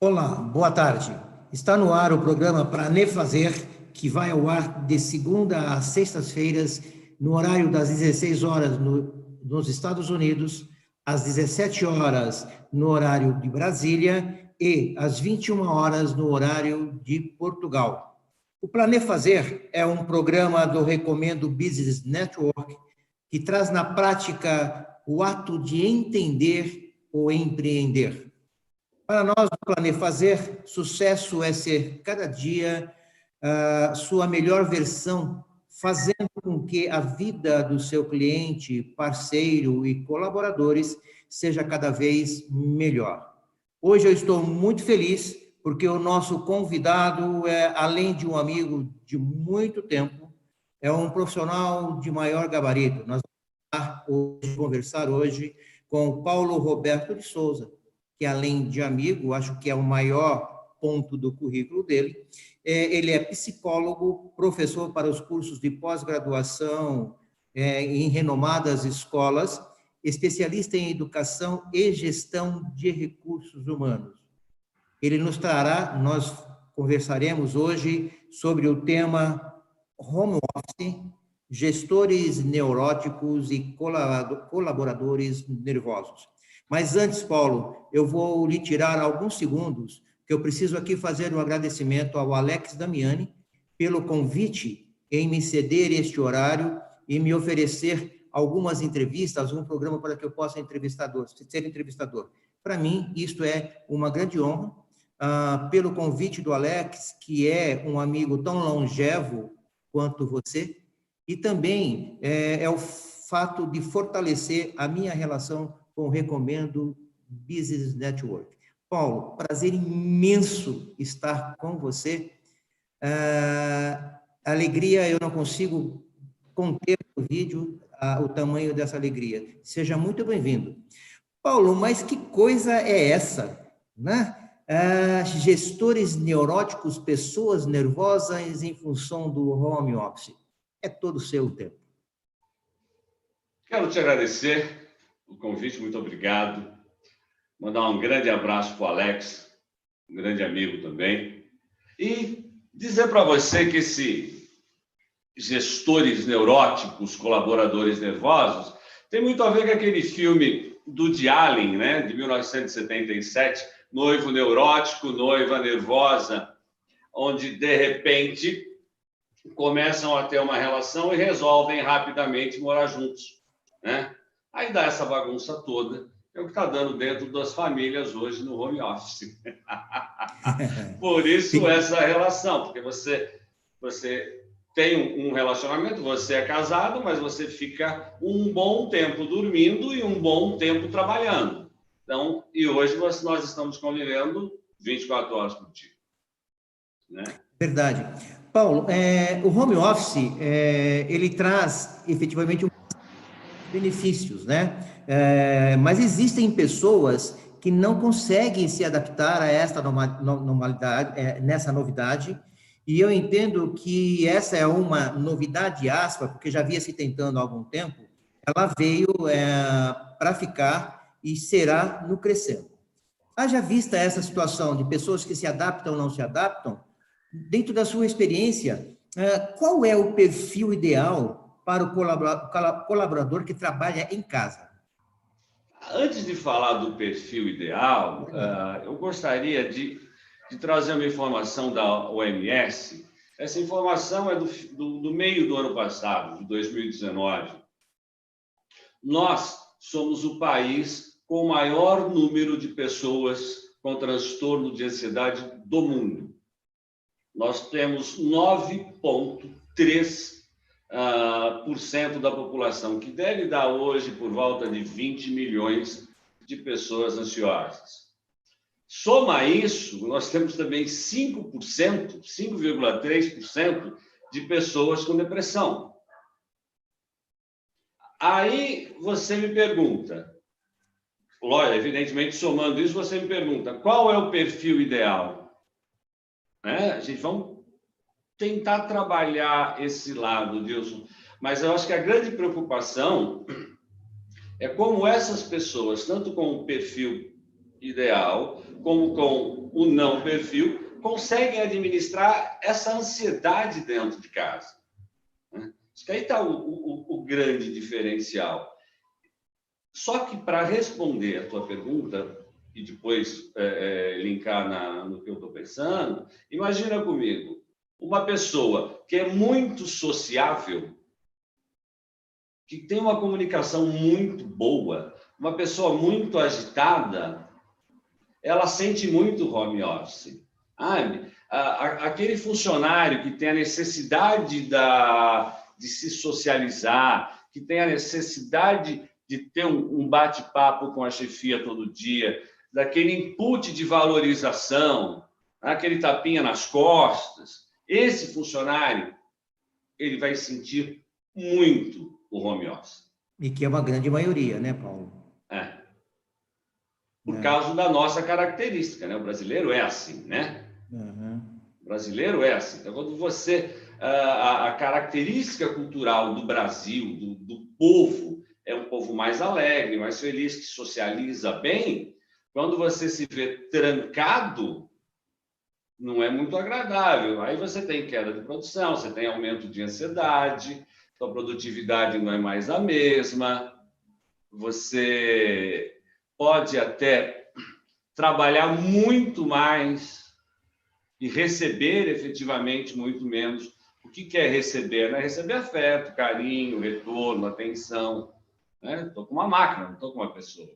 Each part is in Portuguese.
Olá, boa tarde. Está no ar o programa Planefazer, que vai ao ar de segunda a sextas-feiras, no horário das 16 horas nos Estados Unidos, às 17 horas no horário de Brasília e às 21 horas no horário de Portugal. O Planefazer é um programa do Recomendo Business Network que traz na prática o ato de entender ou empreender. Para nós, do Planefazer, sucesso é ser cada dia sua melhor versão, fazendo com que a vida do seu cliente, parceiro e colaboradores seja cada vez melhor. Hoje eu estou muito feliz porque o nosso convidado é, além de um amigo de muito tempo, é um profissional de maior gabarito. Nós vamos conversar hoje com o Paulo Roberto de Souza, que além de amigo, acho que é o maior ponto do currículo dele. Ele é psicólogo, professor para os cursos de pós-graduação em renomadas escolas, especialista em educação e gestão de recursos humanos. Ele nos trará, nós conversaremos hoje sobre o tema home office, gestores neuróticos e colaboradores nervosos. Mas antes, Paulo, eu vou lhe tirar alguns segundos, que eu preciso aqui fazer um agradecimento ao Alex Damiani pelo convite em me ceder este horário e me oferecer algumas entrevistas, um programa para que eu possa ser entrevistador. Para mim, isto é uma grande honra, pelo convite do Alex, que é um amigo tão longevo quanto você, e também é o fato de fortalecer a minha relação com o Recomendo Business Network. Paulo, prazer imenso estar com você. Alegria, eu não consigo conter no vídeo o tamanho dessa alegria. Seja muito bem-vindo. Paulo, mas que coisa é essa, né? Gestores neuróticos, pessoas nervosas em função do home office. É todo o seu tempo. Quero te agradecer o convite, muito obrigado. Mandar um grande abraço para o Alex, um grande amigo também. E dizer para você que esses gestores neuróticos, colaboradores nervosos, tem muito a ver com aquele filme do Woody Allen, né, de 1977, Noivo Neurótico, Noiva Nervosa, onde, de repente, começam a ter uma relação e resolvem rapidamente morar juntos, né? Aí dá essa bagunça toda, é o que está dando dentro das famílias hoje no home office. Por isso essa relação, porque você tem um relacionamento, você é casado, mas você fica um bom tempo dormindo e um bom tempo trabalhando. Então, e hoje nós estamos convivendo 24 horas por dia, né? Verdade. Paulo, o home office, ele traz efetivamente benefícios, né? Mas existem pessoas que não conseguem se adaptar a esta normalidade, nessa novidade, e eu entendo que essa é uma novidade aspa, porque já havia se tentando há algum tempo, ela veio para ficar e será no crescendo. Haja vista essa situação de pessoas que se adaptam ou não se adaptam, dentro da sua experiência, qual é o perfil ideal para o colaborador que trabalha em casa? Antes de falar do perfil ideal, eu gostaria de trazer uma informação da OMS. Essa informação é do meio do ano passado, de 2019. Nós somos o país com o maior número de pessoas com transtorno de ansiedade do mundo. Nós temos 9,3% da população, que deve dar hoje por volta de 20 milhões de pessoas ansiosas. Soma isso, nós temos também 5,3% de pessoas com depressão. Aí você me pergunta, lógico, evidentemente somando isso, você me pergunta, qual é o perfil ideal? A gente vamos tentar trabalhar esse lado, Dilson, mas eu acho que a grande preocupação é como essas pessoas, tanto com o perfil ideal, como com o não perfil, conseguem administrar essa ansiedade dentro de casa. Acho que aí está o grande diferencial. Só que, para responder a tua pergunta, e depois linkar no que eu estou pensando, imagina comigo, uma pessoa que é muito sociável, que tem uma comunicação muito boa, uma pessoa muito agitada, ela sente muito home office. Aquele funcionário que tem a necessidade de se socializar, que tem a necessidade de ter um bate-papo com a chefia todo dia, daquele input de valorização, aquele tapinha nas costas, esse funcionário, ele vai sentir muito o home office. E que é uma grande maioria, né, Paulo? Por causa da nossa característica, né? O brasileiro é assim, né? Uhum. O brasileiro é assim. Então, quando você... A característica cultural do Brasil, do povo, é um povo mais alegre, mais feliz, que socializa bem. Quando você se vê trancado, não é muito agradável. Aí você tem queda de produção, você tem aumento de ansiedade, sua produtividade não é mais a mesma, você pode até trabalhar muito mais e receber efetivamente muito menos. O que é receber? Né? Receber afeto, carinho, retorno, atenção. Estou com uma máquina, não estou com uma pessoa.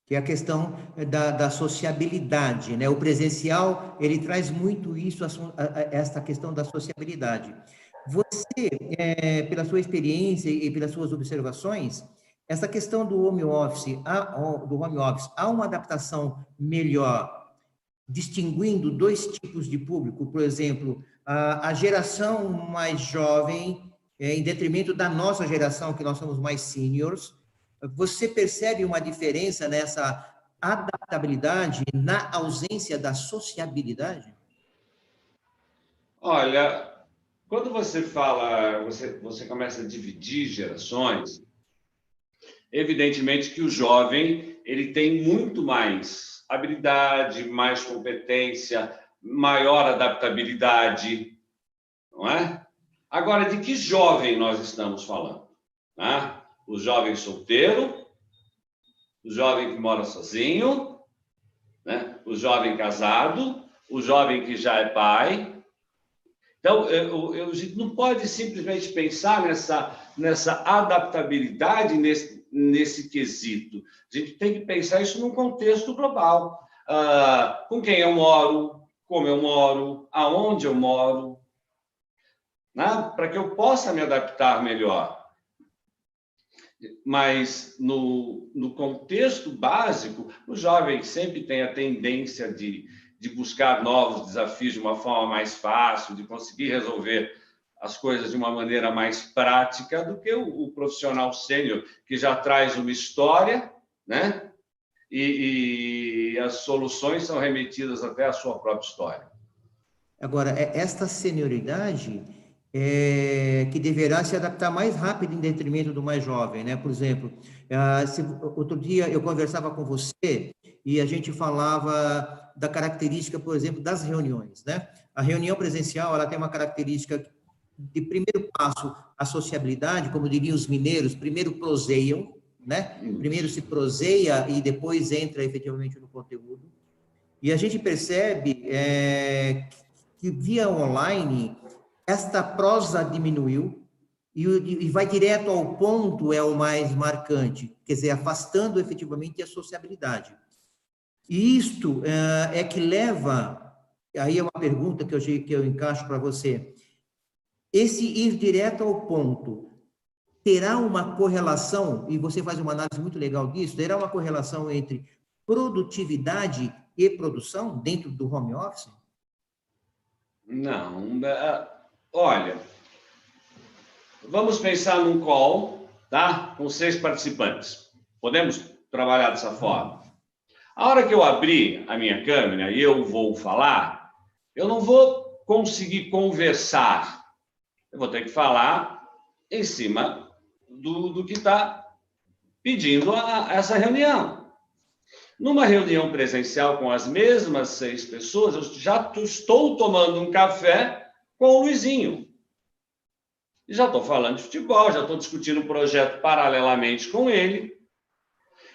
Que é a questão da sociabilidade, né? O presencial, ele traz muito isso, esta questão da sociabilidade. Você, pela sua experiência e pelas suas observações, essa questão do home office, há uma adaptação melhor, distinguindo dois tipos de público, por exemplo, a geração mais jovem, em detrimento da nossa geração, que nós somos mais seniors. Você percebe uma diferença nessa adaptabilidade na ausência da sociabilidade? Olha, quando você fala, você começa a dividir gerações, evidentemente que o jovem ele tem muito mais habilidade, mais competência, maior adaptabilidade, não é? Agora, de que jovem nós estamos falando? Né? O jovem solteiro, o jovem que mora sozinho, né? O jovem casado, o jovem que já é pai. Então, a gente não pode simplesmente pensar nessa adaptabilidade nesse quesito. A gente tem que pensar isso num contexto global. Com quem eu moro, como eu moro, aonde eu moro, né? Para que eu possa me adaptar melhor. Mas, no contexto básico, o jovem sempre tem a tendência de buscar novos desafios de uma forma mais fácil, de conseguir resolver as coisas de uma maneira mais prática do que o profissional sênior, que já traz uma história, né? E as soluções são remetidas até à sua própria história. Agora, esta senioridade que deverá se adaptar mais rápido em detrimento do mais jovem, né? Por exemplo, outro dia eu conversava com você e a gente falava da característica, por exemplo, das reuniões, né? A reunião presencial, ela tem uma característica de primeiro passo, a sociabilidade, como diriam os mineiros, primeiro proseiam, né? Primeiro se proseia e depois entra efetivamente no conteúdo. E a gente percebe que via online esta prosa diminuiu e vai direto ao ponto, é o mais marcante, quer dizer, afastando efetivamente a sociabilidade. E isto é que leva, aí é uma pergunta que eu encaixo para você, esse ir direto ao ponto terá uma correlação, e você faz uma análise muito legal disso, terá uma correlação entre produtividade e produção dentro do home office? Não, olha, vamos pensar num call, tá? Com 6 participantes. Podemos trabalhar dessa forma? A hora que eu abrir a minha câmera e eu vou falar, eu não vou conseguir conversar. Eu vou ter que falar em cima do que está pedindo essa reunião. Numa reunião presencial com as mesmas 6 pessoas, eu já estou tomando um café com o Luizinho. E já estou falando de futebol, já estou discutindo um projeto paralelamente com ele.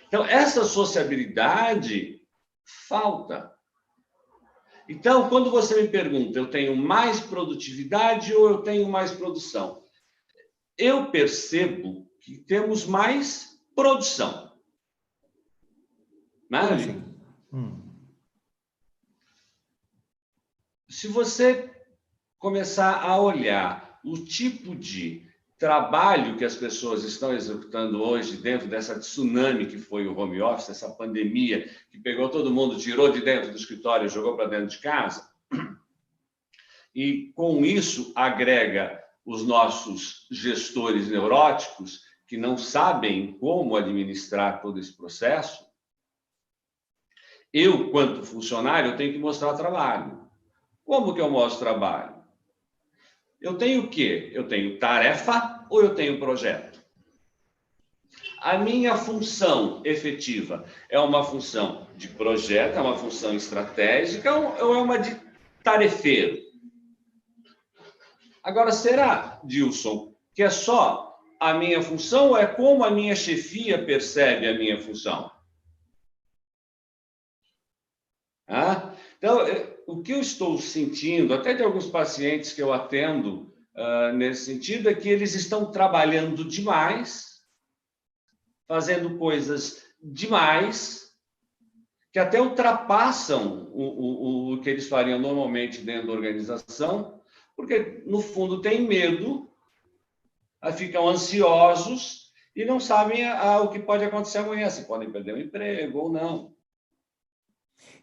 Então, essa sociabilidade falta. Então, quando você me pergunta, eu tenho mais produtividade ou eu tenho mais produção? Eu percebo que temos mais produção. Né? Sim. Se você começar a olhar o tipo de trabalho que as pessoas estão executando hoje dentro dessa tsunami que foi o home office, essa pandemia que pegou todo mundo, tirou de dentro do escritório e jogou para dentro de casa, e com isso agrega os nossos gestores neuróticos que não sabem como administrar todo esse processo, eu, quanto funcionário, tenho que mostrar trabalho. Como que eu mostro trabalho? Eu tenho o quê? Eu tenho tarefa ou eu tenho projeto? A minha função efetiva é uma função de projeto, é uma função estratégica ou é uma de tarefeiro? Agora, será, Dilson, que é só a minha função ou é como a minha chefia percebe a minha função? Então, o que eu estou sentindo, até de alguns pacientes que eu atendo nesse sentido, é que eles estão trabalhando demais, fazendo coisas demais, que até ultrapassam o que eles fariam normalmente dentro da organização, porque, no fundo, têm medo, ficam ansiosos e não sabem o que pode acontecer amanhã, se podem perder o emprego ou não.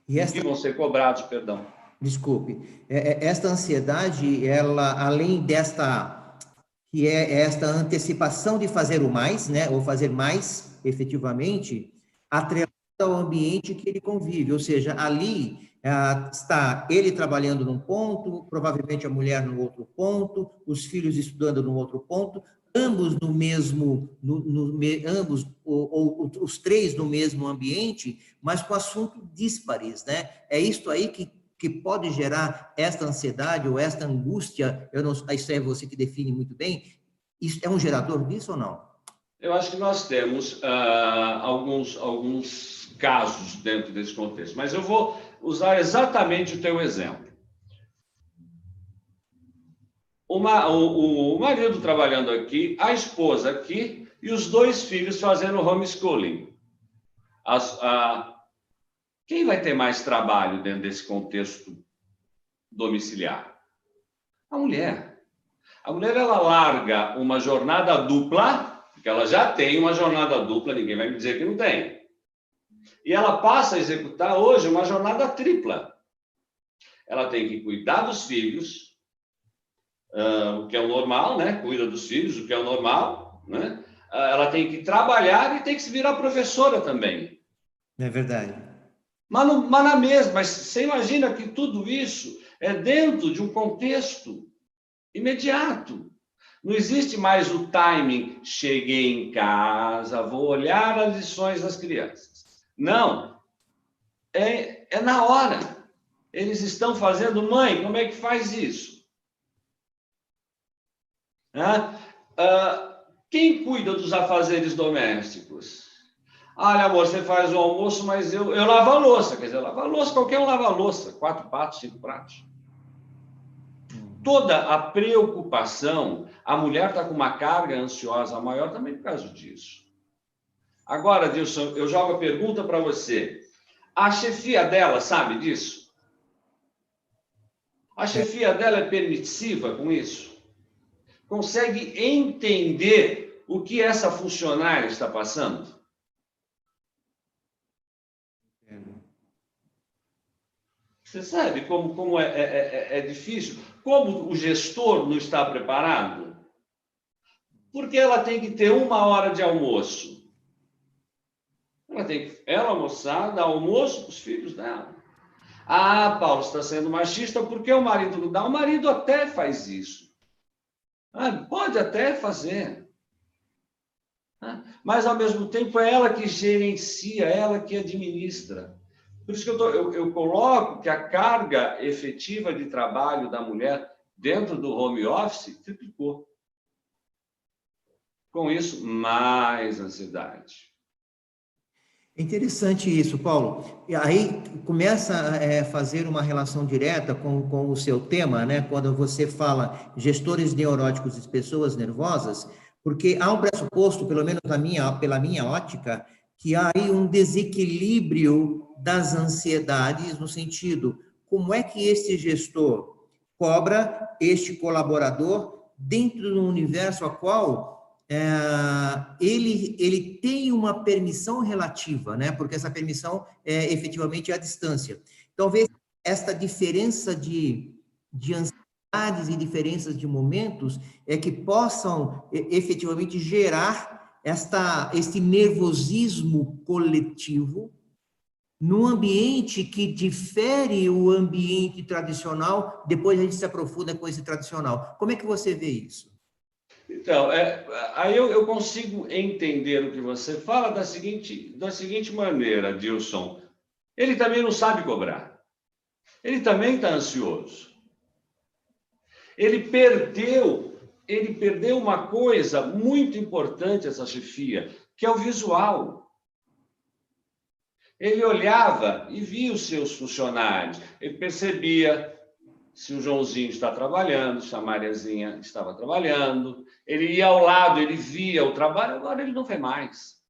E que vão ser cobrados, perdão. Desculpe. Esta ansiedade, ela, além desta, que é esta antecipação de fazer o mais, né, ou fazer mais, efetivamente, atrelada ao ambiente que ele convive, ou seja, ali está ele trabalhando num ponto, provavelmente a mulher no outro ponto, os filhos estudando no outro ponto, ambos no mesmo, ambos ou os 3 no mesmo ambiente, mas com assuntos díspares, né? É isto aí que pode gerar esta ansiedade ou esta angústia. Eu não, isso é você que define muito bem. Isso é um gerador disso ou não? Eu acho que nós temos alguns casos dentro desse contexto, mas eu vou usar exatamente o teu exemplo. O marido trabalhando aqui, a esposa aqui e os 2 filhos fazendo homeschooling. Quem vai ter mais trabalho dentro desse contexto domiciliar? A mulher. A mulher, ela larga uma jornada dupla, porque ela já tem uma jornada dupla, ninguém vai me dizer que não tem. E ela passa a executar hoje uma jornada tripla. Ela tem que cuidar dos filhos, o que é o normal, né? Cuida dos filhos, o que é o normal, né? Ela tem que trabalhar e tem que se virar professora também. É verdade. Mas na mesma, mas você imagina que tudo isso é dentro de um contexto imediato. Não existe mais o timing, cheguei em casa, vou olhar as lições das crianças. Não. É na hora. Eles estão fazendo, mãe, como é que faz isso? Quem cuida dos afazeres domésticos? Olha, amor, você faz o almoço, mas eu lavo a louça. Quer dizer, lava a louça, qualquer um lava a louça. 4 pratos, 5 pratos. Toda a preocupação, a mulher está com uma carga ansiosa maior também por causa disso. Agora, Dilson, eu jogo a pergunta para você. A chefia dela sabe disso? A chefia dela é permissiva com isso? Consegue entender o que essa funcionária está passando? Você sabe como é difícil? Como o gestor não está preparado? Porque ela tem que ter 1 hora de almoço. Ela tem que almoçar, dar almoço para os filhos dela. Paulo, você está sendo machista porque o marido não dá. O marido até faz isso. Pode até fazer. né? Mas, ao mesmo tempo, é ela que gerencia, é ela que administra. Por isso que eu coloco que a carga efetiva de trabalho da mulher dentro do home office triplicou. Com isso, mais ansiedade. É interessante isso, Paulo. E aí começa a fazer uma relação direta com o seu tema, né? Quando você fala gestores neuróticos e pessoas nervosas, porque há um pressuposto, pelo menos pela minha ótica, que há aí um desequilíbrio das ansiedades, no sentido, como é que este gestor cobra este colaborador dentro do universo a qual ele tem uma permissão relativa, né? Porque essa permissão é efetivamente a distância. Talvez esta diferença de ansiedades e diferenças de momentos é que possam efetivamente gerar este nervosismo coletivo num ambiente que difere o ambiente tradicional, depois a gente se aprofunda com esse tradicional. Como é que você vê isso? Então, aí eu consigo entender o que você fala da seguinte maneira, Dilson. Ele também não sabe cobrar. Ele também está ansioso. Ele perdeu uma coisa muito importante, essa chefia, que é o visual. Ele olhava e via os seus funcionários. Ele percebia se o Joãozinho está trabalhando, se a Mariazinha estava trabalhando. Ele ia ao lado, ele via o trabalho, agora ele não vê mais.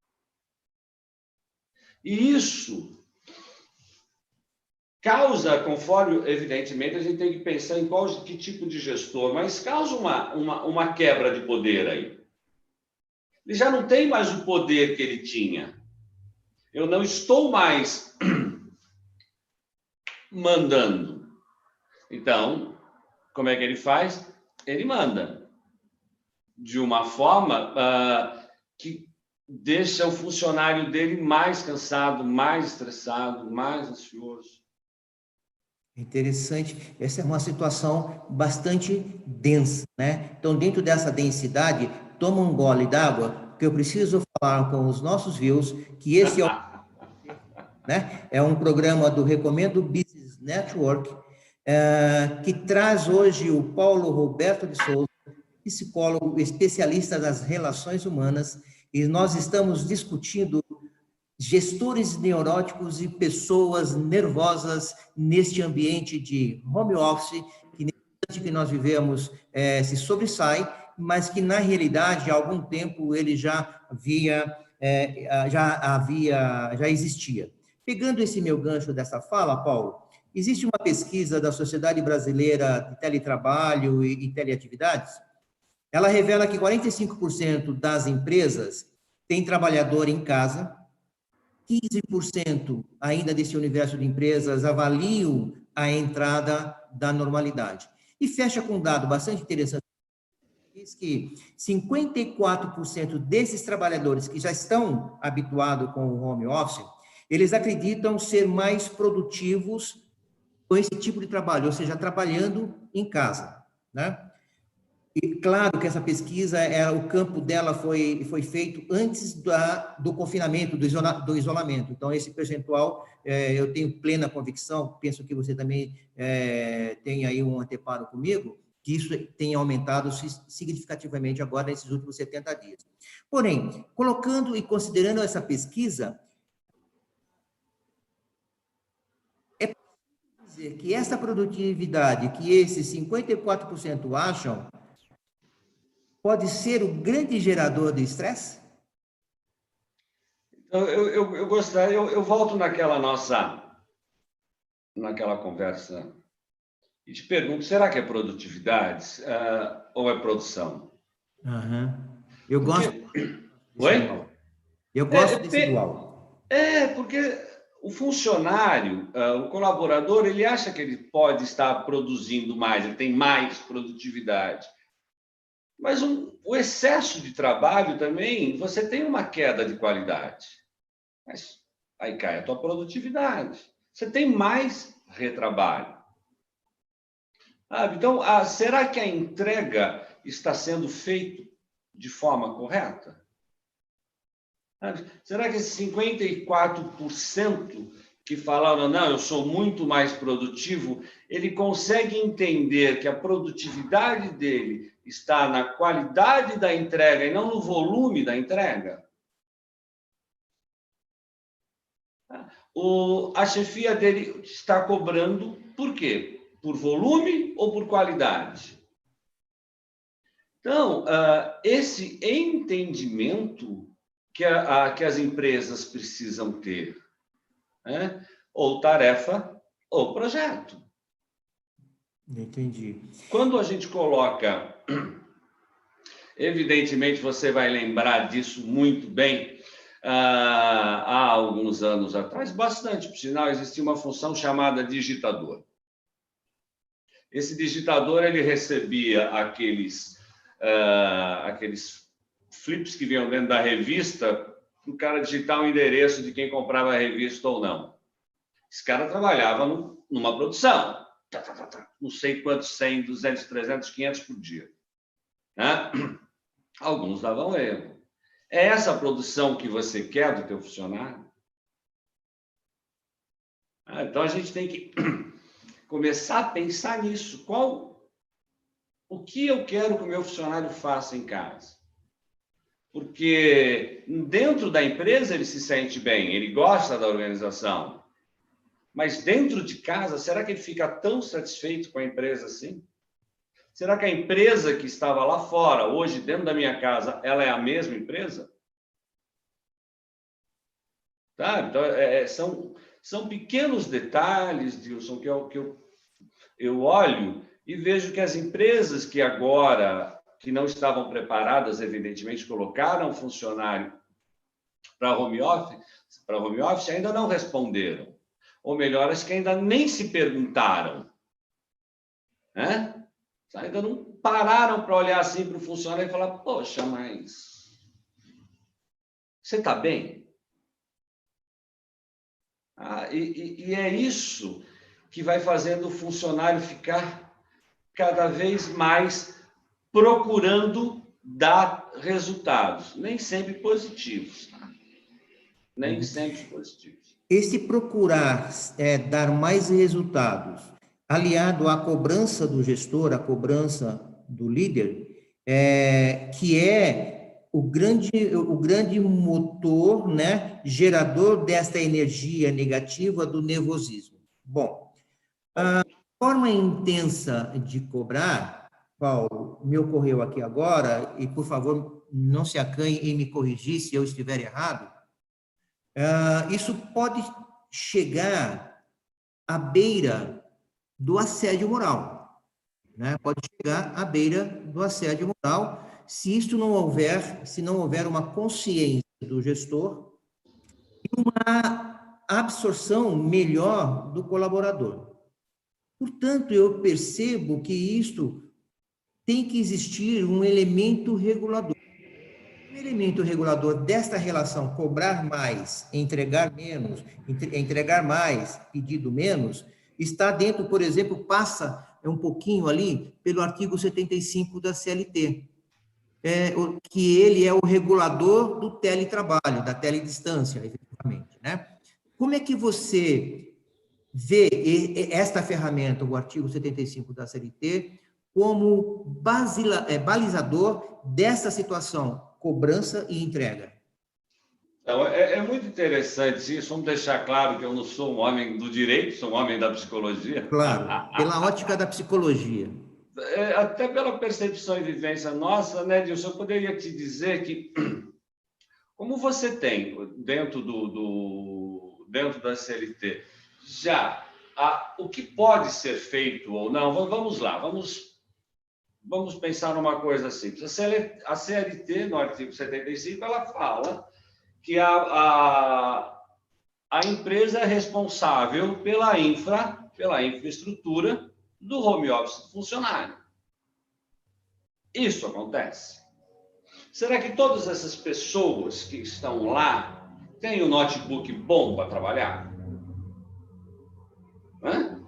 E isso causa, conforme, evidentemente, a gente tem que pensar em que tipo de gestor, mas causa uma quebra de poder aí. Ele já não tem mais o poder que ele tinha. Eu não estou mais mandando. Então, como é que ele faz? Ele manda de uma forma que deixa o funcionário dele mais cansado, mais estressado, mais ansioso. Interessante. Essa é uma situação bastante densa, né? Então, dentro dessa densidade, toma um gole d'água, porque eu preciso falar com os nossos views que esse é o, né? É um programa do Recomendo Business Network, que traz hoje o Paulo Roberto de Souza, psicólogo especialista das relações humanas, e nós estamos discutindo gestores neuróticos e pessoas nervosas neste ambiente de home office, que nesse ambiente que nós vivemos se sobressai, mas que na realidade há algum tempo ele já existia. Pegando esse meu gancho dessa fala, Paulo, existe uma pesquisa da Sociedade Brasileira de Teletrabalho e Teleatividades. Ela revela que 45% das empresas têm trabalhador em casa, 15% ainda desse universo de empresas avaliam a entrada da normalidade. E fecha com um dado bastante interessante, diz que 54% desses trabalhadores que já estão habituados com o home office, eles acreditam ser mais produtivos com esse tipo de trabalho, ou seja, trabalhando em casa, né? E claro que essa pesquisa, o campo dela foi feito antes do confinamento, do isolamento. Então, esse percentual, eu tenho plena convicção, penso que você também tem aí um anteparo comigo, que isso tem aumentado significativamente agora nesses últimos 70 dias. Porém, colocando e considerando essa pesquisa, é possível dizer que essa produtividade, que esses 54% acham, pode ser o grande gerador de estresse? Então, eu gostaria, eu volto naquela conversa e te pergunto, será que é produtividade ou é produção? Uhum. Eu gosto desse Oi? dual. Eu gosto desse dual. Porque o funcionário, o colaborador, ele acha que ele pode estar produzindo mais, ele tem mais produtividade. Mas o excesso de trabalho também, você tem uma queda de qualidade. Mas aí cai a tua produtividade. Você tem mais retrabalho. Então, será que a entrega está sendo feita de forma correta? Será que esses 54% que falaram, não, eu sou muito mais produtivo, ele consegue entender que a produtividade dele está na qualidade da entrega e não no volume da entrega? A chefia dele está cobrando por quê? Por volume ou por qualidade? Então, esse entendimento que as empresas precisam ter, né? Ou tarefa ou projeto. Entendi. Quando a gente coloca, evidentemente você vai lembrar disso muito bem, há alguns anos atrás, bastante, por sinal, existia uma função chamada digitador. Esse digitador, ele recebia aqueles flips que vinham dentro da revista, o cara digitar o endereço de quem comprava a revista ou não. Esse cara trabalhava numa produção. Não sei quantos, 100, 200, 300, 500 por dia. Né? Alguns davam erro. É essa a produção que você quer do teu funcionário? Então, a gente tem que começar a pensar nisso. O que eu quero que o meu funcionário faça em casa? Porque dentro da empresa ele se sente bem, ele gosta da organização. Mas dentro de casa, será que ele fica tão satisfeito com a empresa assim? Será que a empresa que estava lá fora, hoje dentro da minha casa, ela é a mesma empresa? Tá? Então, são pequenos detalhes, Dilson, que eu olho e vejo que as empresas que agora, que não estavam preparadas, evidentemente, colocaram funcionário para home office, ainda não responderam. Ou melhor, as que ainda nem se perguntaram. Né? Ainda não pararam para olhar assim para o funcionário e falar, poxa, mas você está bem? E é isso que vai fazendo o funcionário ficar cada vez mais procurando dar resultados, nem sempre positivos. Tá? Nem sempre positivos. Esse procurar dar mais resultados, aliado à cobrança do gestor, à cobrança do líder, que é o grande motor, né, gerador desta energia negativa do nervosismo. Bom, a forma intensa de cobrar, Paulo, me ocorreu aqui agora, e por favor, não se acanhe em me corrigir se eu estiver errado, isso pode chegar à beira do assédio moral, né? Pode chegar à beira do assédio moral, se não houver uma consciência do gestor e uma absorção melhor do colaborador. Portanto, eu percebo que isto tem que existir um elemento regulador. O elemento regulador desta relação, cobrar mais, entregar menos, entregar mais, pedido menos, está dentro, por exemplo, passa um pouquinho ali pelo artigo 75 da CLT, que ele é o regulador do teletrabalho, da teledistância, efetivamente, né? Como é que você vê esta ferramenta, o artigo 75 da CLT, como balizador dessa situação, cobrança e entrega? Então, é muito interessante isso. Vamos deixar claro que eu não sou um homem do direito, sou um homem da psicologia. Claro, pela ótica da psicologia. Até pela percepção e vivência nossa, né, Dilson, eu poderia te dizer que, como você tem dentro dentro da CLT, já o que pode ser feito ou não, vamos lá, vamos pensar numa coisa simples. A CLT, no artigo 75, ela fala que a empresa é responsável pela infraestrutura do home office do funcionário. Isso acontece. Será que todas essas pessoas que estão lá têm um notebook bom para trabalhar? Hã?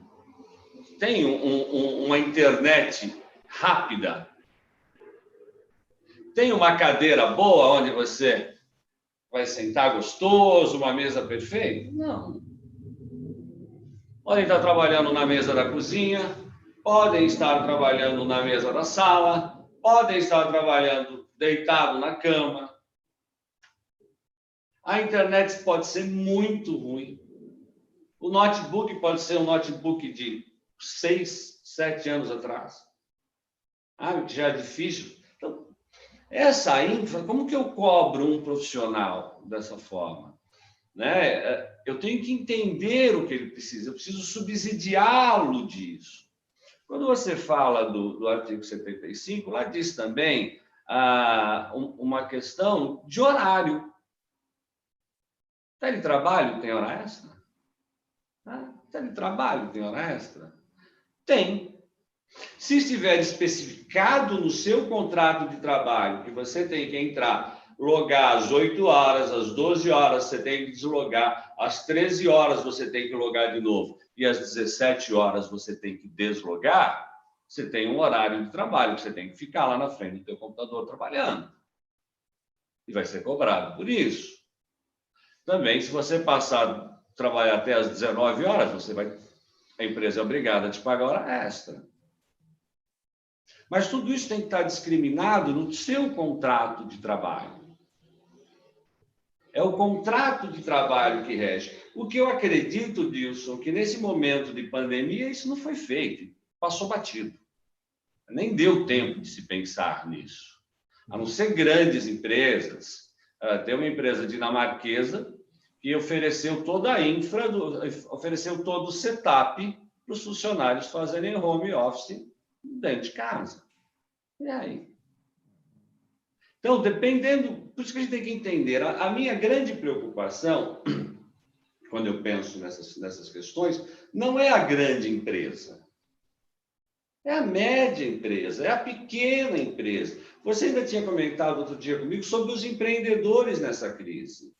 Tem uma internet rápida? Tem uma cadeira boa onde você vai sentar gostoso, uma mesa perfeita? Não. Podem estar trabalhando na mesa da cozinha, podem estar trabalhando na mesa da sala, podem estar trabalhando deitado na cama. A internet pode ser muito ruim. O notebook pode ser um notebook de 6, 7 anos atrás. Que já é difícil. Então, essa infra, como que eu cobro um profissional dessa forma? Né? Eu tenho que entender o que ele precisa, eu preciso subsidiá-lo disso. Quando você fala do artigo 75, lá diz também uma questão de horário. Teletrabalho tem hora extra? Teletrabalho tem hora extra? Tem. Se estiver especificado no seu contrato de trabalho que você tem que entrar, logar às 8 horas, às 12 horas você tem que deslogar, às 13 horas você tem que logar de novo e às 17 horas você tem que deslogar, você tem um horário de trabalho que você tem que ficar lá na frente do seu computador trabalhando. E vai ser cobrado por isso. Também, se você passar a trabalhar até às 19 horas, a empresa é obrigada a te pagar hora extra. Mas tudo isso tem que estar discriminado no seu contrato de trabalho. É o contrato de trabalho que rege. O que eu acredito, Dilson, que nesse momento de pandemia isso não foi feito, passou batido. Nem deu tempo de se pensar nisso. A não ser grandes empresas. Tem uma empresa dinamarquesa que ofereceu toda a infra, ofereceu todo o setup para os funcionários fazerem home office dentro de casa. E aí? Então, dependendo... Por isso que a gente tem que entender. A minha grande preocupação, quando eu penso nessas questões, não é a grande empresa. É a média empresa, é a pequena empresa. Você ainda tinha comentado outro dia comigo sobre os empreendedores nessa crise.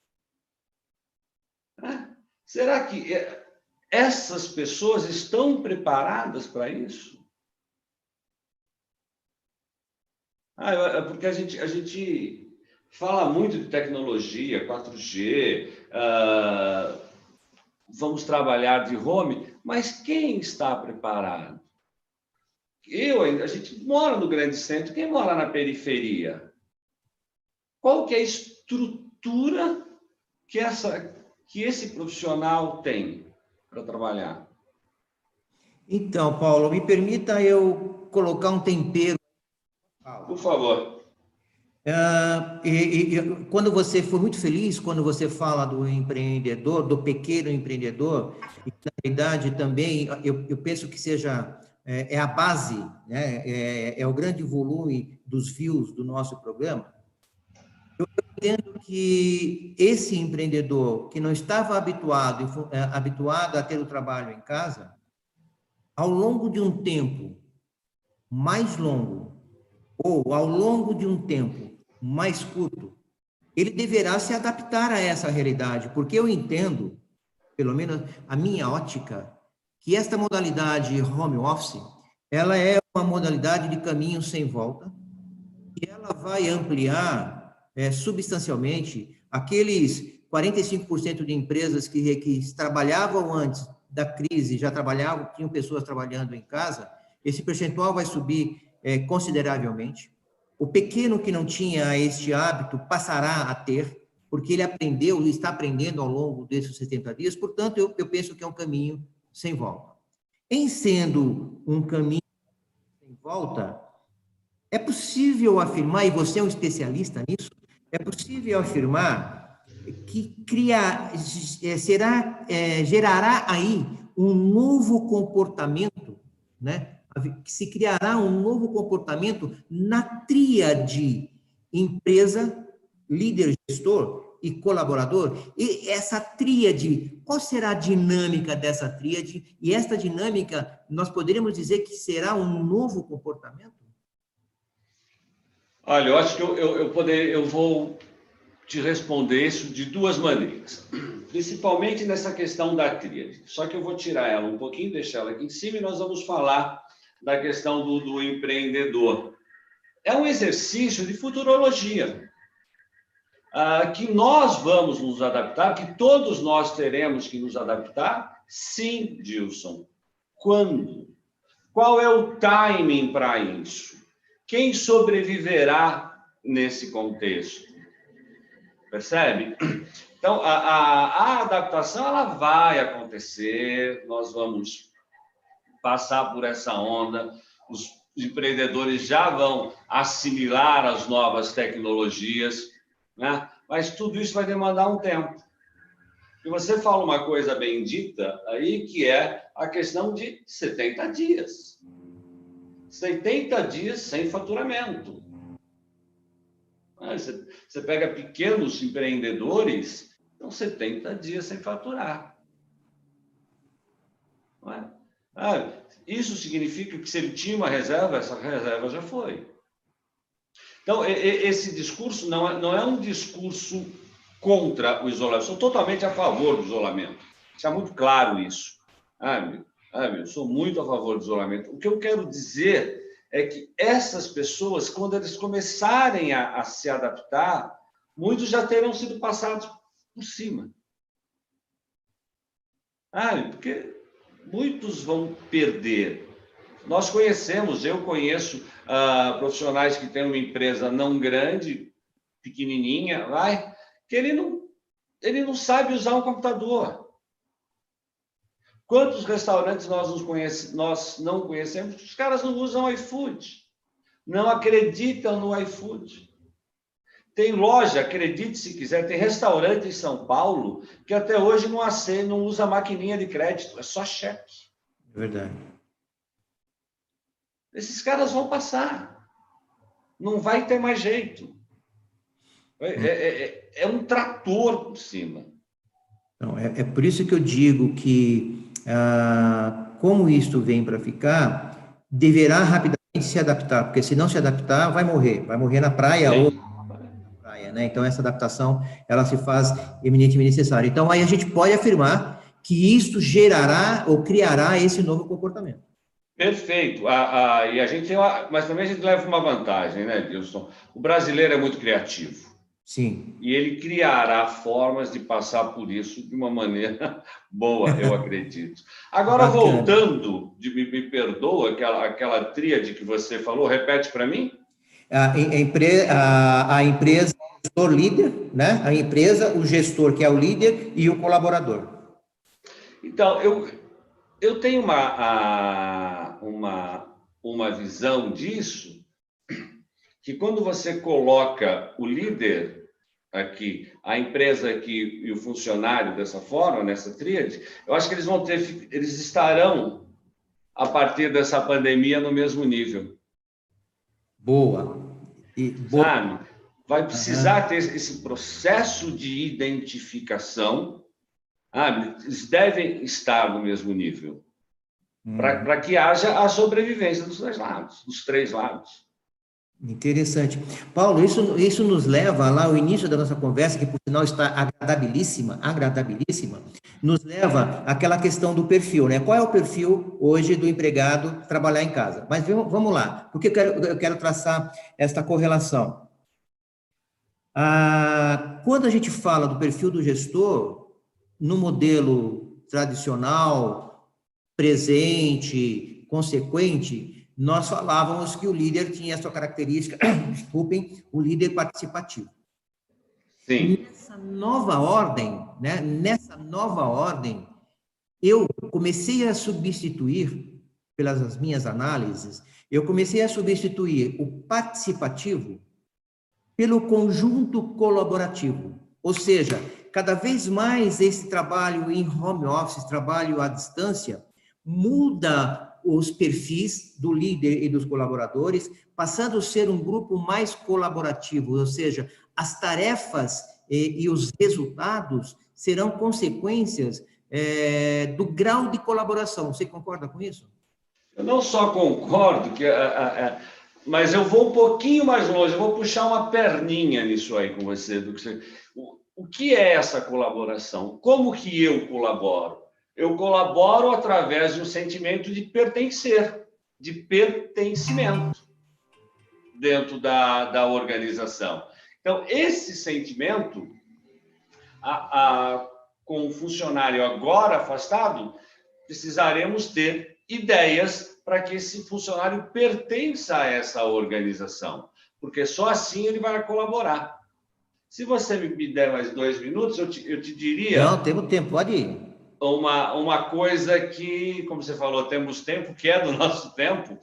Será que essas pessoas estão preparadas para isso? Porque a gente fala muito de tecnologia, 4G, vamos trabalhar de home, mas quem está preparado? A gente mora no grande centro, quem mora na periferia? Qual que é a estrutura que esse profissional tem para trabalhar? Então, Paulo, me permita eu colocar um tempero. Por favor. Quando você foi muito feliz, quando você fala do empreendedor, do pequeno empreendedor, e na realidade também eu penso que seja a base, né? É o grande volume dos views do nosso programa. Eu entendo que esse empreendedor que não estava habituado a ter o trabalho em casa, ao longo de um tempo mais longo, ou ao longo de um tempo mais curto, ele deverá se adaptar a essa realidade, porque eu entendo, pelo menos a minha ótica, que esta modalidade home office, ela é uma modalidade de caminho sem volta, e ela vai ampliar substancialmente aqueles 45% de empresas que trabalhavam antes da crise, já trabalhavam, tinham pessoas trabalhando em casa, esse percentual vai subir consideravelmente. O pequeno que não tinha este hábito passará a ter, porque ele aprendeu e está aprendendo ao longo desses 70 dias, portanto, eu penso que é um caminho sem volta. Em sendo um caminho sem volta, é possível afirmar, e você é um especialista nisso, é possível afirmar que gerará aí um novo comportamento, né? Que se criará um novo comportamento na tríade empresa, líder, gestor e colaborador. E essa tríade, qual será a dinâmica dessa tríade? E esta dinâmica, nós poderíamos dizer que será um novo comportamento? Olha, eu acho que eu vou te responder isso de duas maneiras, principalmente nessa questão da tríade. Só que eu vou tirar ela um pouquinho, deixar ela aqui em cima e nós vamos falar da questão do empreendedor. É um exercício de futurologia. que nós vamos nos adaptar, que todos nós teremos que nos adaptar? Sim, Gilson. Quando? Qual é o timing para isso? Quem sobreviverá nesse contexto? Percebe? Então, a adaptação ela vai acontecer, nós vamos passar por essa onda, os empreendedores já vão assimilar as novas tecnologias, né? Mas tudo isso vai demandar um tempo. E você fala uma coisa bem dita aí, que é a questão de 70 dias. 70 dias sem faturamento. Você pega pequenos empreendedores, então 70 dias sem faturar. Não é? Isso significa que se ele tinha uma reserva, essa reserva já foi. Então, esse discurso não é um discurso contra o isolamento. Sou totalmente a favor do isolamento. Está muito claro isso. Eu sou muito a favor do isolamento. O que eu quero dizer é que essas pessoas, quando eles começarem a se adaptar, muitos já terão sido passados por cima. Porque muitos vão perder. Eu conheço profissionais que têm uma empresa não grande, pequenininha, que ele não sabe usar um computador. Quantos restaurantes nós não conhecemos? Os caras não usam iFood, não acreditam no iFood. Tem loja, acredite se quiser, tem restaurante em São Paulo que até hoje não usa maquininha de crédito, é só cheque. Verdade. Esses caras vão passar. Não vai ter mais jeito. É um trator por cima. Então, é por isso que eu digo que, como isto vem para ficar, deverá rapidamente se adaptar, porque se não se adaptar, vai morrer na praia. Sim. Ou na praia, né? Então, essa adaptação, ela se faz eminentemente necessária. Então, aí a gente pode afirmar que isto gerará ou criará esse novo comportamento. Perfeito. E a gente mas também a gente leva uma vantagem, né, Gilson? O brasileiro é muito criativo. Sim. E ele criará formas de passar por isso de uma maneira boa, eu acredito. Agora, bacana. Voltando, me perdoa, aquela tríade que você falou, repete para mim? A empresa, o gestor líder, né? A empresa, o gestor, que é o líder, e o colaborador. Então, eu tenho uma visão disso, que quando você coloca o líder aqui, a empresa aqui e o funcionário dessa forma, nessa tríade, eu acho que eles estarão, a partir dessa pandemia, no mesmo nível. Boa. Sabe? Vai precisar ter esse processo de identificação, eles devem estar no mesmo nível, para que haja a sobrevivência dos três lados. Interessante. Paulo, isso nos leva lá ao início da nossa conversa, que por sinal está agradabilíssima, nos leva àquela questão do perfil, né? Qual é o perfil hoje do empregado trabalhar em casa? Mas vamos lá, porque eu quero traçar esta correlação. Quando a gente fala do perfil do gestor, no modelo tradicional, presente, consequente, nós falávamos que o líder tinha a sua característica, o líder participativo. Sim. Nessa nova ordem, né? Eu comecei a substituir, pelas minhas análises, o participativo pelo conjunto colaborativo. Ou seja, cada vez mais esse trabalho em home office, trabalho à distância, muda os perfis do líder e dos colaboradores, passando a ser um grupo mais colaborativo, ou seja, as tarefas e os resultados serão consequências do grau de colaboração. Você concorda com isso? Eu não só concordo, mas eu vou um pouquinho mais longe, eu vou puxar uma perninha nisso aí com você. O que é essa colaboração? Como que eu colaboro? Eu colaboro através de um sentimento de pertencer, de pertencimento dentro da organização. Então, esse sentimento, com o funcionário agora afastado, precisaremos ter ideias para que esse funcionário pertença a essa organização, porque só assim ele vai colaborar. Se você me der mais 2 minutos, eu te diria... Não, temos tempo, pode ir. Uma coisa que, como você falou, temos tempo, que é do nosso tempo,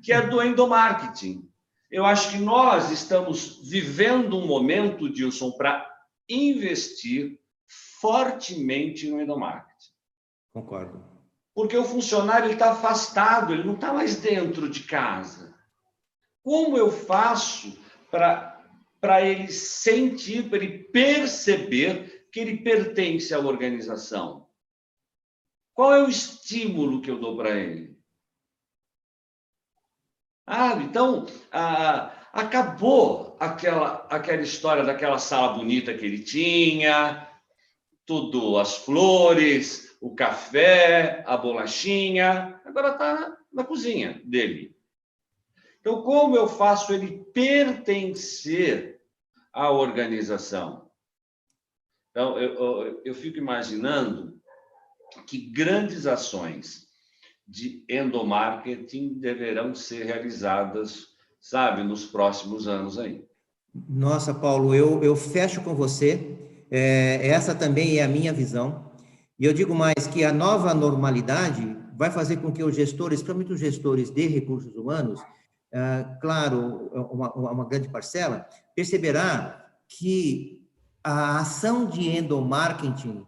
que é do endomarketing. Eu acho que nós estamos vivendo um momento, Dilson, para investir fortemente no endomarketing. Concordo. Porque o funcionário está afastado, ele não está mais dentro de casa. Como eu faço para ele sentir, para ele perceber que ele pertence à organização? Qual é o estímulo que eu dou para ele? Então, acabou aquela história daquela sala bonita que ele tinha, tudo, as flores, o café, a bolachinha, agora está na cozinha dele. Então, como eu faço ele pertencer à organização? Então, eu fico imaginando que grandes ações de endomarketing deverão ser realizadas, sabe, nos próximos anos aí. Nossa, Paulo, eu fecho com você. Essa também é a minha visão. E eu digo mais que a nova normalidade vai fazer com que os gestores, principalmente os gestores de recursos humanos, claro, uma grande parcela, perceberá que a ação de endomarketing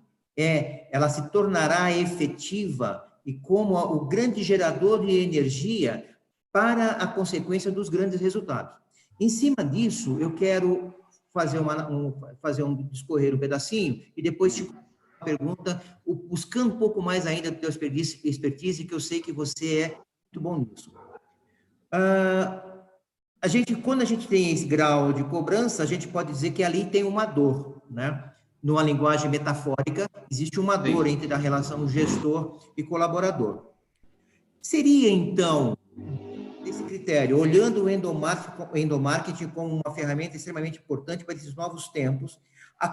ela se tornará efetiva e como o grande gerador de energia para a consequência dos grandes resultados. Em cima disso, eu quero discorrer um pedacinho e depois te uma pergunta, buscando um pouco mais ainda do teu expertise, que eu sei que você é muito bom nisso. Quando a gente tem esse grau de cobrança, a gente pode dizer que ali tem uma dor, né? Numa linguagem metafórica, existe uma dor entre a relação gestor e colaborador. Seria, então, esse critério, olhando o endomarketing como uma ferramenta extremamente importante para esses novos tempos, a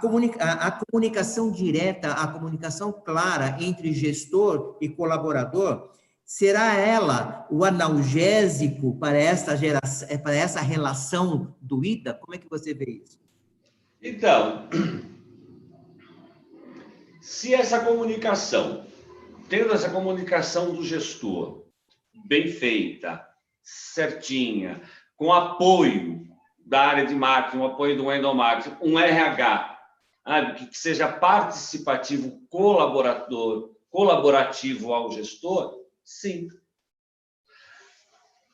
comunicação direta, a comunicação clara entre gestor e colaborador, será ela o analgésico para essa relação doída? Como é que você vê isso? Então, se essa comunicação, tendo essa comunicação do gestor bem feita, certinha, com apoio da área de marketing, um apoio do endomarketing, um RH, que seja participativo, colaborativo ao gestor, sim.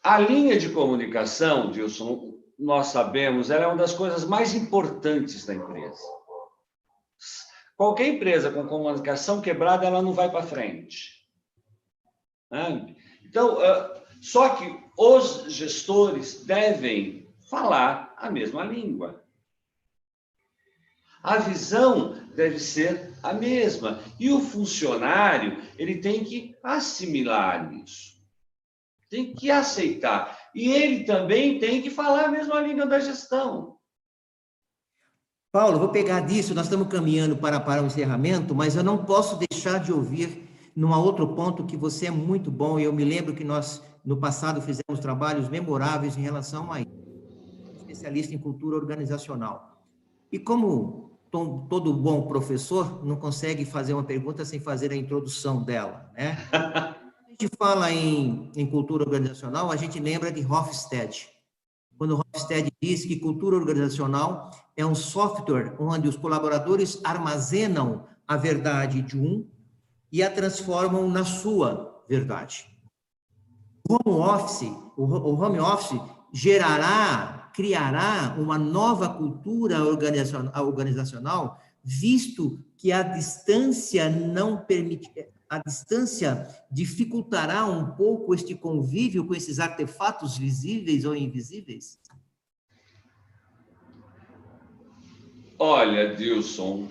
A linha de comunicação, Dilson, nós sabemos, ela é uma das coisas mais importantes da empresa. Qualquer empresa com comunicação quebrada, ela não vai para frente. Então, só que os gestores devem falar a mesma língua. A visão deve ser a mesma. E o funcionário, ele tem que assimilar isso. Tem que aceitar. E ele também tem que falar a mesma língua da gestão. Paulo, vou pegar disso, nós estamos caminhando para o encerramento, mas eu não posso deixar de ouvir num outro ponto que você é muito bom, e eu me lembro que nós, no passado, fizemos trabalhos memoráveis em relação a isso. Especialista em cultura organizacional. E como todo bom professor não consegue fazer uma pergunta sem fazer a introdução dela, né? Quando a gente fala em cultura organizacional, a gente lembra de Hofstede. Quando Hofstede diz que cultura organizacional é um software onde os colaboradores armazenam a verdade de um e a transformam na sua verdade. O home office criará uma nova cultura organizacional, visto que a distância dificultará um pouco este convívio com esses artefatos visíveis ou invisíveis? Olha, Dilson,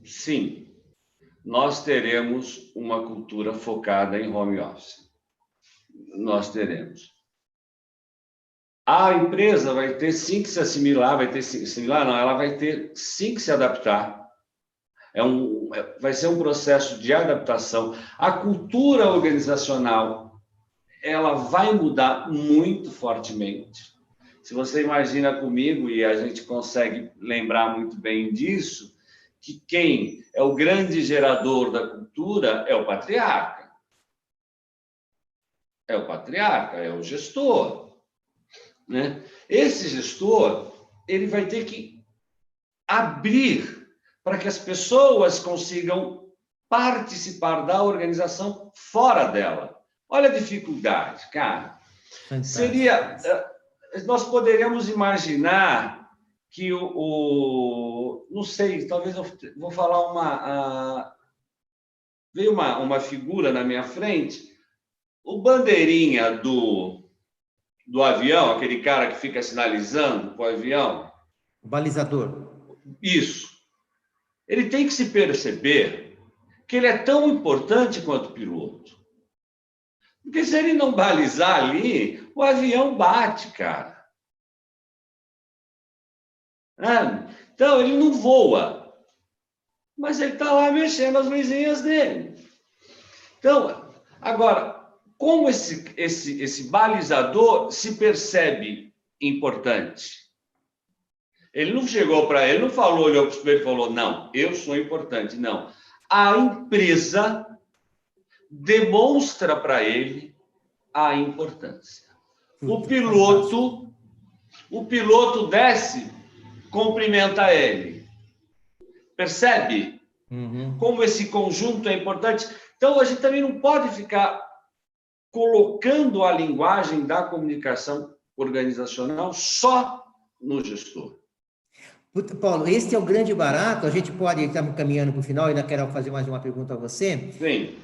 sim, nós teremos uma cultura focada em home office. Nós teremos. A empresa vai ter sim que se assimilar, ela vai ter sim que se adaptar. Vai ser um processo de adaptação. A cultura organizacional, ela vai mudar muito fortemente. Se você imagina comigo, e a gente consegue lembrar muito bem disso, que quem é o grande gerador da cultura é o patriarca. É o patriarca, é o gestor, né? Esse gestor, ele vai ter que abrir para que as pessoas consigam participar da organização fora dela. Olha a dificuldade, cara. Fantástico. Nós poderíamos imaginar que não sei, talvez eu vou falar veio uma figura na minha frente, o bandeirinha do avião, aquele cara que fica sinalizando para o avião. O balizador. Isso. Ele tem que se perceber que ele é tão importante quanto o piloto. Porque se ele não balizar ali, o avião bate, cara. Então, ele não voa, mas ele está lá mexendo as luzinhas dele. Então, agora, como esse balizador se percebe importante? Ele não chegou para ele, não falou, olhou para o espelho e falou, não, eu sou importante. Não. A empresa demonstra para ele a importância. O piloto desce, cumprimenta ele. Percebe? Como esse conjunto é importante? Então, a gente também não pode ficar colocando a linguagem da comunicação organizacional só no gestor. Paulo, esse é o grande barato. A gente pode, estamos caminhando para o final, e ainda quero fazer mais uma pergunta a você. Sim.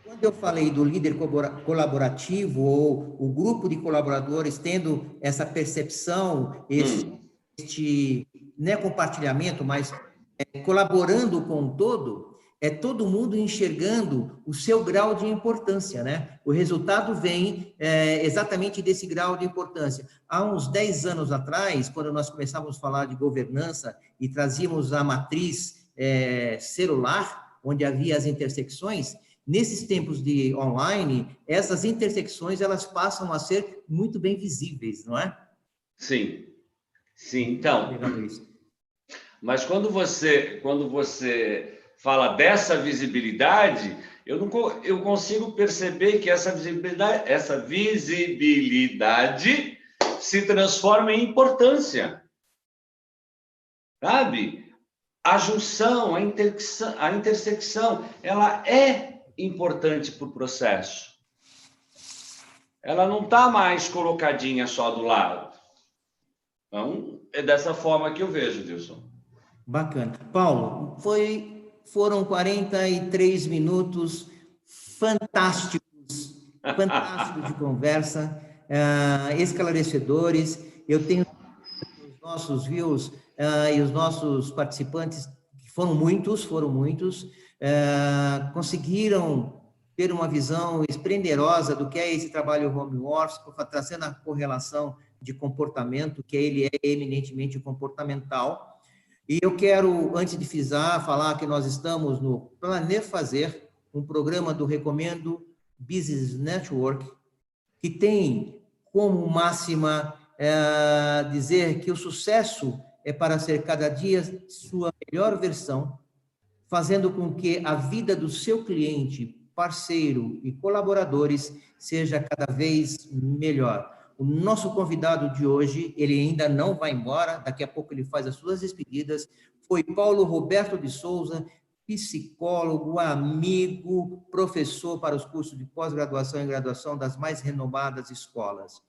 Quando eu falei do líder colaborativo, ou o grupo de colaboradores tendo essa percepção, este não é compartilhamento, mas colaborando com o todo, é todo mundo enxergando o seu grau de importância, né? O resultado vem exatamente desse grau de importância. Há uns 10 anos atrás, quando nós começávamos a falar de governança e trazíamos a matriz celular, onde havia as intersecções, nesses tempos de online, essas intersecções, elas passam a ser muito bem visíveis, não é? Sim. Sim, então... Mas quando você fala dessa visibilidade, eu consigo perceber que essa visibilidade se transforma em importância. Sabe? A junção, a intersecção, ela é importante para o processo. Ela não está mais colocadinha só do lado. Então, é dessa forma que eu vejo, Dilson. Bacana. Paulo, foram 43 minutos fantásticos de conversa, esclarecedores. Eu tenho os nossos views e os nossos participantes, que foram muitos, conseguiram ter uma visão esplendorosa do que é esse trabalho home office, trazendo a correlação de comportamento, que ele é eminentemente comportamental. E eu quero, antes de falar que nós estamos no Planefazer, um programa do Recomendo Business Network, que tem como máxima dizer que o sucesso é para ser cada dia sua melhor versão, fazendo com que a vida do seu cliente, parceiro e colaboradores seja cada vez melhor. O nosso convidado de hoje, ele ainda não vai embora, daqui a pouco ele faz as suas despedidas, foi Paulo Roberto de Souza, psicólogo, amigo, professor para os cursos de pós-graduação e graduação das mais renomadas escolas.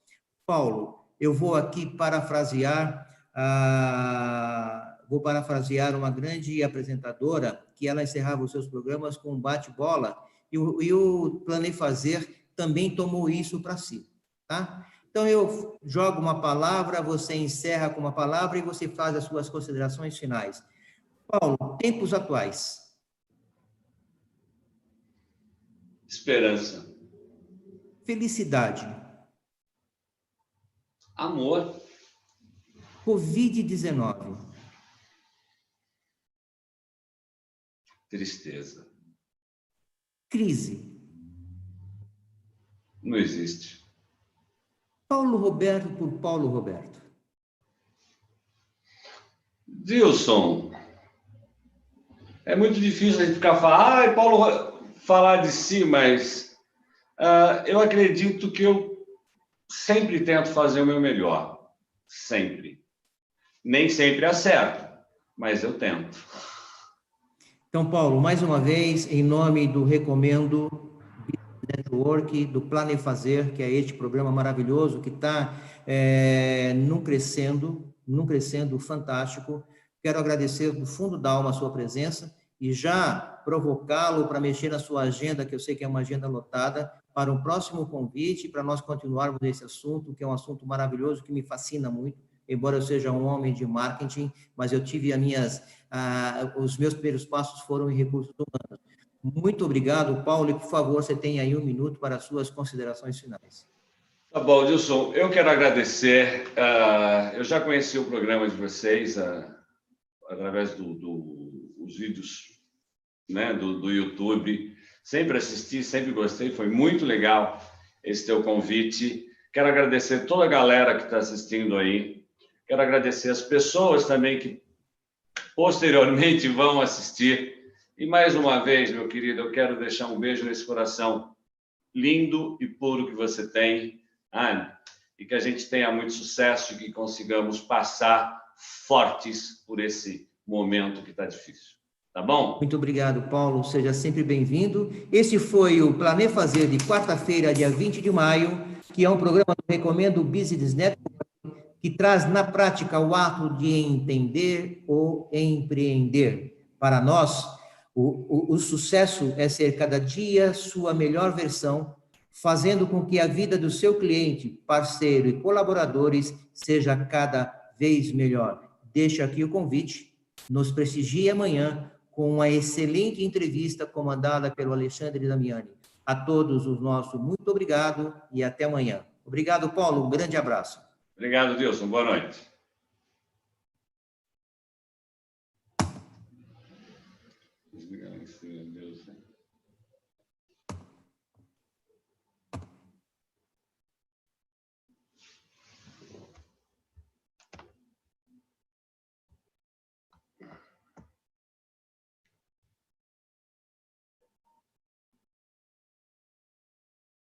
Paulo, eu vou aqui parafrasear uma grande apresentadora, que ela encerrava os seus programas com um bate-bola, e o Planefazer também tomou isso para si, tá? Então, eu jogo uma palavra, você encerra com uma palavra e você faz as suas considerações finais. Paulo, tempos atuais. Esperança. Felicidade. Amor. Covid-19. Tristeza. Crise. Não existe. Paulo Roberto por Paulo Roberto. Dilson, é muito difícil a gente ficar falando, Paulo, falar de si, mas eu acredito que eu sempre tento fazer o meu melhor. Sempre. Nem sempre acerto, mas eu tento. Então, Paulo, mais uma vez, em nome do Recomendo Network, do Planefazer, que é este programa maravilhoso que está num crescendo fantástico. Quero agradecer do fundo da alma a sua presença e já provocá-lo para mexer na sua agenda, que eu sei que é uma agenda lotada, para um próximo convite, para nós continuarmos nesse assunto, que é um assunto maravilhoso, que me fascina muito, embora eu seja um homem de marketing, mas eu tive os meus primeiros passos foram em recursos humanos. Muito obrigado, Paulo, e por favor, você tem aí 1 minuto para as suas considerações finais. Tá bom, Dilson, eu quero agradecer. Eu já conheci o programa de vocês através dos vídeos, né, do YouTube. Sempre assisti, sempre gostei, foi muito legal esse teu convite. Quero agradecer toda a galera que está assistindo aí. Quero agradecer as pessoas também que posteriormente vão assistir. E mais uma vez, meu querido, eu quero deixar um beijo nesse coração lindo e puro que você tem, e que a gente tenha muito sucesso e que consigamos passar fortes por esse momento que está difícil. Tá bom? Muito obrigado, Paulo. Seja sempre bem-vindo. Esse foi o Planefazer de quarta-feira, dia 20 de maio, que é um programa do Recomendo Business Network, que traz na prática o ato de entender ou empreender. Para nós, o sucesso é ser cada dia sua melhor versão, fazendo com que a vida do seu cliente, parceiro e colaboradores seja cada vez melhor. Deixo aqui o convite, nos prestigie amanhã com uma excelente entrevista comandada pelo Alexandre Damiani. A todos o nosso muito obrigado e até amanhã. Obrigado, Paulo. Um grande abraço. Obrigado, Dilson. Boa noite.